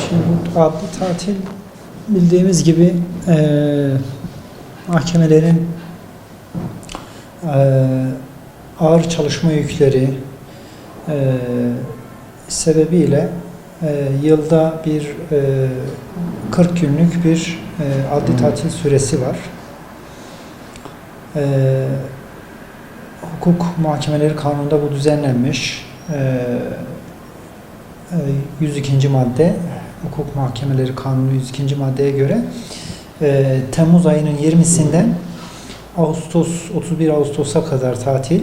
Şimdi bu adli tatil bildiğimiz gibi mahkemelerin ağır çalışma yükleri sebebiyle yılda bir 40 günlük bir adli tatil süresi var. Hukuk Muhakemeleri Kanunu'nda bu düzenlenmiş. 102. madde, Hukuk Muhakemeleri Kanunu 102. maddeye göre Temmuz ayının 20'sinden 31 Ağustos'a kadar tatil,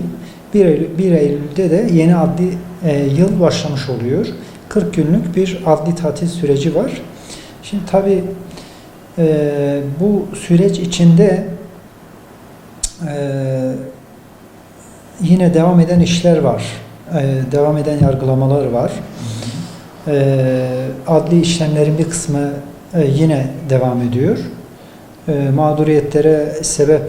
1 Eylül'de de yeni adli yıl başlamış oluyor. 40 günlük bir adli tatil süreci var. Şimdi tabii bu süreç içinde yine devam eden işler var. Devam eden yargılamalar var. Adli işlemlerin bir kısmı yine devam ediyor. Mağduriyetlere sebep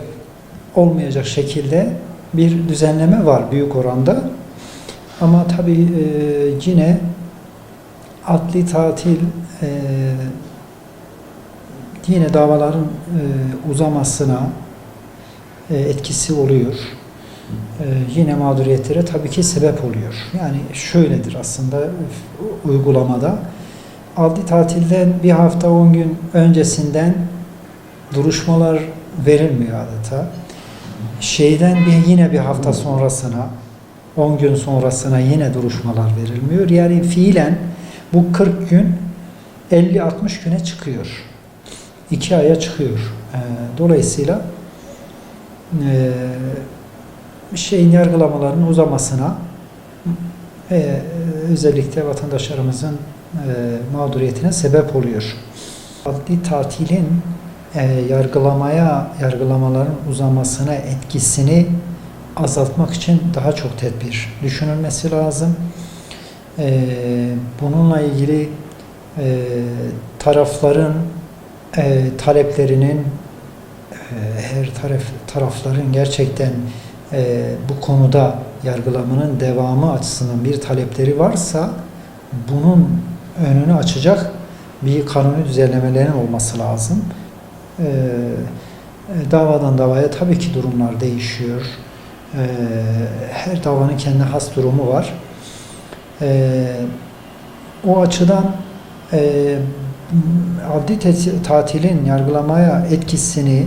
olmayacak şekilde bir düzenleme var büyük oranda. Ama tabii yine adli tatil yine davaların uzamasına etkisi oluyor. Yine mağduriyetlere tabii ki sebep oluyor. Yani şöyledir aslında uygulamada. Adli tatilden bir hafta 10 gün öncesinden duruşmalar verilmiyor adeta. Yine bir hafta sonrasına, 10 gün sonrasına yine duruşmalar verilmiyor. Yani fiilen bu 40 gün 50-60 güne çıkıyor. 2 aya çıkıyor. Dolayısıyla yargılamaların uzamasına özellikle vatandaşlarımızın mağduriyetine sebep oluyor. Adli tatilin yargılamaların uzamasına etkisini azaltmak için daha çok tedbir düşünülmesi lazım. Bununla ilgili tarafların taleplerinin her tarafların gerçekten bu konuda yargılamanın devamı açısından bir talepleri varsa bunun önünü açacak bir kanuni düzenlemelerin olması lazım. Davadan davaya tabii ki durumlar değişiyor. Her davanın kendi has durumu var. O açıdan adli tatilin yargılamaya etkisini,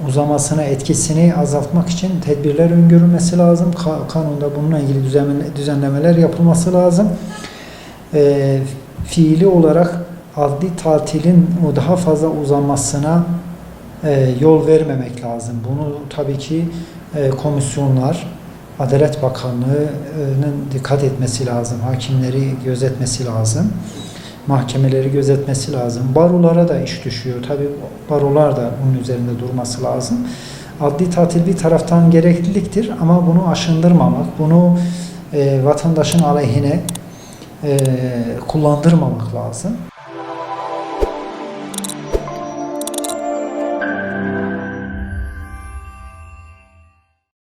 uzamasına etkisini azaltmak için tedbirler öngörülmesi lazım. Kanunda bununla ilgili düzenlemeler yapılması lazım. Fiili olarak adli tatilin daha fazla uzamasına yol vermemek lazım. Bunu tabii ki komisyonlar, Adalet Bakanlığı'nın dikkat etmesi lazım. Hakimleri gözetmesi lazım. Mahkemeleri gözetmesi lazım. Barolara da iş düşüyor. Tabii barolar da bunun üzerinde durması lazım. Adli tatil bir taraftan gerekliliktir ama bunu aşındırmamak, bunu vatandaşın aleyhine kullandırmamak lazım.